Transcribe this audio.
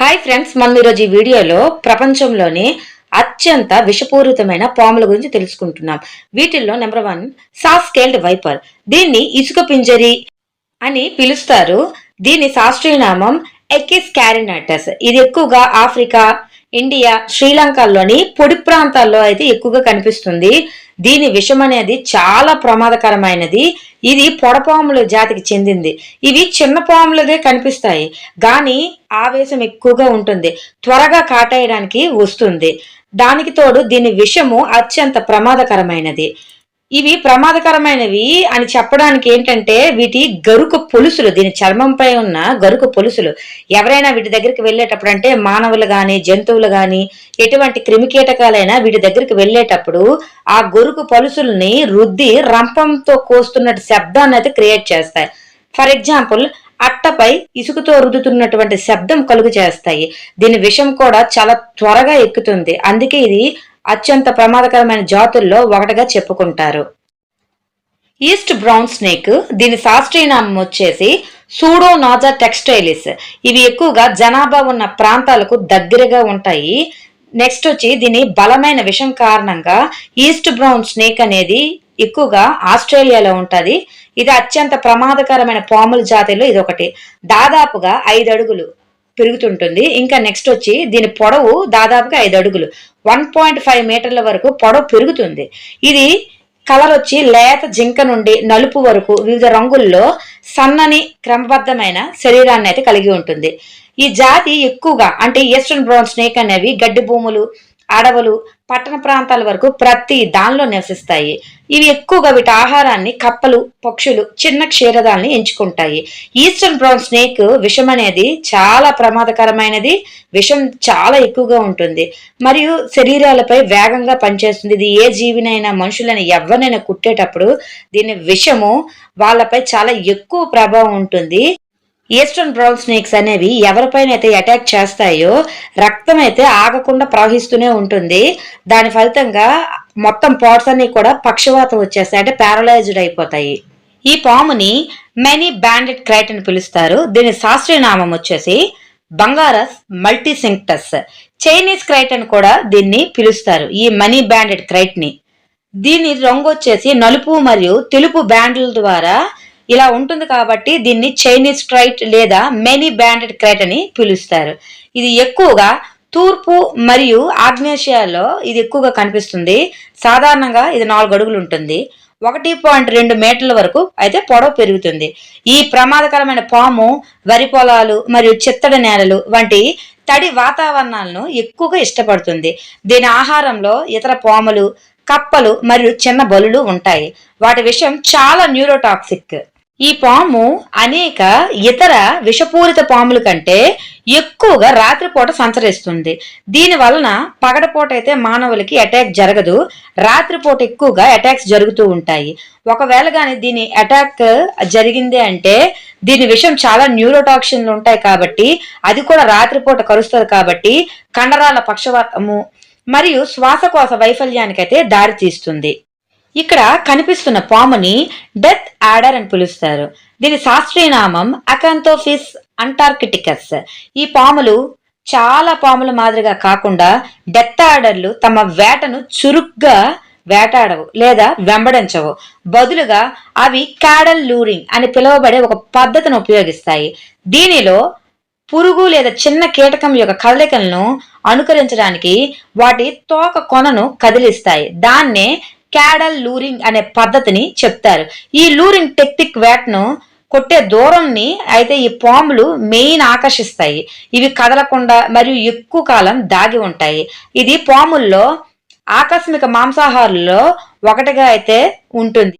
Hi friends, మనం ఈరోజు ఈ వీడియోలో ప్రపంచంలోని అత్యంత విషపూరితమైన పాముల గురించి తెలుసుకుంటున్నాం. వీటిల్లో నెంబర్ 1 సాస్కేల్డ్ వైపర్. దీన్ని ఇసుక పింజరి అని పిలుస్తారు. దీని శాస్త్రీయ నామం ఎకిస్ క్యారినాటస్. ఇది ఎక్కువగా ఆఫ్రికా, ఇండియా, శ్రీలంకలోని పొడి ప్రాంతాల్లో అయితే ఎక్కువగా కనిపిస్తుంది. దీని విషం అనేది చాలా ప్రమాదకరమైనది. ఇది పొడపాముల జాతికి చెందింది. ఇవి చిన్న పాములుగా కనిపిస్తాయి, కానీ ఆవేశం ఎక్కువగా ఉంటుంది, త్వరగా కాటేయడానికి వస్తుంది. దానికి తోడు దీని విషము అత్యంత ప్రమాదకరమైనది. ఇవి ప్రమాదకరమైనవి అని చెప్పడానికి ఏంటంటే వీటి గరుకు పొలుసులు, దీని చర్మంపై ఉన్న గరుకు పొలుసులు ఎవరైనా వీటి దగ్గరికి వెళ్ళేటప్పుడు, అంటే మానవులు గాని జంతువులు గాని ఎటువంటి క్రిమికీటకాలైనా వీటి దగ్గరికి వెళ్ళేటప్పుడు ఆ గరుకు పొలుసుల్ని రుద్ది రంపంతో కోస్తున్నట్టు శబ్దాన్ని అయితే క్రియేట్ చేస్తాయి. ఫర్ ఎగ్జాంపుల్, అట్టపై ఇసుకతో రుద్దుతున్నటువంటి శబ్దం కలుగు చేస్తాయి. దీని విషం కూడా చాలా త్వరగా ఎక్కుతుంది. అందుకే ఇది అత్యంత ప్రమాదకరమైన జాతుల్లో ఒకటిగా చెప్పుకుంటారు. ఈస్ట్ బ్రౌన్ స్నేక్, దీని శాస్త్రీయ నామం వచ్చేసి సూడోనాజా టెక్స్టైలిస్. ఇవి ఎక్కువగా జనాభా ఉన్న ప్రాంతాలకు దగ్గరగా ఉంటాయి. నెక్స్ట్ వచ్చి దీని బలమైన విషం కారణంగా ఈస్ట్ బ్రౌన్ స్నేక్ అనేది ఎక్కువగా ఆస్ట్రేలియాలో ఉంటది. ఇది అత్యంత ప్రమాదకరమైన పాముల జాతిలో ఇది ఒకటి. దాదాపుగా 5 అడుగులు పెరుగుతుంటుంది. ఇంకా నెక్స్ట్ వచ్చి దీని పొడవు దాదాపుగా 5 అడుగులు, 1.5 మీటర్ల వరకు పొడవు పెరుగుతుంది. ఇది కలర్ వచ్చి లేత జింక నుండి నలుపు వరకు వివిధ రంగుల్లో సన్నని క్రమబద్ధమైన శరీరాన్ని అయితే కలిగి ఉంటుంది. ఈ జాతి ఎక్కువగా, అంటే ఈస్టర్న్ బ్రౌన్ స్నేక్ అనేవి గడ్డి భూములు, అడవులు, పట్టణ ప్రాంతాల వరకు ప్రతి దానిలో నివసిస్తాయి. ఇవి ఎక్కువగా వీటి ఆహారాన్ని కప్పలు, పక్షులు, చిన్న క్షీరదాల్ని ఎంచుకుంటాయి. ఈస్టర్న్ బ్రౌన్ స్నేక్ విషం అనేది చాలా ప్రమాదకరమైనది. విషం చాలా ఎక్కువగా ఉంటుంది మరియు శరీరాలపై వేగంగా పనిచేస్తుంది. ఇది ఏ జీవినైనా, మనుషులని ఎవరినైనా కుట్టేటప్పుడు దీని విషము వాళ్ళపై చాలా ఎక్కువ ప్రభావం ఉంటుంది. ఈస్టర్న్ బ్రౌన్ స్నేక్స్ అనేవి ఎవరిపైన అయితే అటాక్ చేస్తాయో రక్తం అయితే ఆగకుండా ప్రవహిస్తూనే ఉంటుంది. దాని ఫలితంగా మొత్తం పార్ట్స్ అన్ని కూడా పక్షవాతం వచ్చేస్తాయి, అంటే పారలైజ్డ్ అయిపోతాయి. ఈ పాముని మనీ బ్యాండెడ్ క్రైట్ అని పిలుస్తారు. దీని శాస్త్రీయ నామం వచ్చేసి బంగారస్ మల్టీసింక్టస్. చైనీస్ క్రైట్ అని కూడా దీన్ని పిలుస్తారు, ఈ మనీ బ్యాండెడ్ క్రైట్ ని. దీని రంగు వచ్చేసి నలుపు మరియు తెలుపు బ్యాండ్ల ద్వారా ఇలా ఉంటుంది కాబట్టి దీన్ని చైనీస్ క్రైట్ లేదా మెనీ బ్యాండెడ్ క్రైట్ అని పిలుస్తారు. ఇది ఎక్కువగా తూర్పు మరియు ఆగ్నేషియాలో ఇది ఎక్కువగా కనిపిస్తుంది. సాధారణంగా ఇది 4 అడుగులు ఉంటుంది, 1.2 మీటర్ల వరకు అయితే పొడవు పెరుగుతుంది. ఈ ప్రమాదకరమైన పాము వరి పొలాలు మరియు చిత్తడి నేలలు వంటి తడి వాతావరణాలను ఎక్కువగా ఇష్టపడుతుంది. దీని ఆహారంలో ఇతర పాములు, కప్పలు మరియు చిన్న బలులు ఉంటాయి. వాటి విషయం చాలా న్యూరోటాక్సిక్. ఈ పాము అనేక ఇతర విషపూరిత పాముల కంటే ఎక్కువగా రాత్రిపూట సంచరిస్తుంది. దీని వలన పగటిపూట అయితే మానవులకి అటాక్ జరగదు, రాత్రిపూట ఎక్కువగా అటాక్స్ జరుగుతూ ఉంటాయి. ఒకవేళ కానీ దీని అటాక్ జరిగింది అంటే దీని విషయం చాలా న్యూరోటాక్సిన్లు ఉంటాయి కాబట్టి అది కూడా రాత్రిపూట కరుస్తుంది. కాబట్టి కండరాల పక్షవాతము మరియు శ్వాసకోశ వైఫల్యానికైతే దారి తీస్తుంది. ఇక్కడ కనిపిస్తున్న పాముని డెత్ యాడర్ అని పిలుస్తారు. దీని శాస్త్రీయ నామం అకాంతోఫిస్ అంటార్కిటికస్. ఈ పాములు చాలా పాముల మాదిరిగా కాకుండా డెత్ యాడర్లు తమ వేటను చురుగ్గా వేటాడవు లేదా వెంబడించవు. బదులుగా అవి క్యాడల్ లూరింగ్ అని పిలువబడే ఒక పద్ధతిని ఉపయోగిస్తాయి. దీనిలో పురుగు లేదా చిన్న కీటకం యొక్క కదలికలను అనుకరించడానికి వాటి తోక కొనను కదిలిస్తాయి. దాన్నే క్యాడల్ లూరింగ్ అనే పద్ధతిని చెప్తారు. ఈ లూరింగ్ టెక్నిక్ వేటను కొట్టే దూరంని అయితే ఈ పాములు మెయిన్ ఆకర్షిస్తాయి. ఇవి కదలకుండా మరియు ఎక్కువ కాలం దాగి ఉంటాయి. ఇది పాముల్లో ఆకస్మిక మాంసాహారుల్లో ఒకటిగా అయితే ఉంటుంది.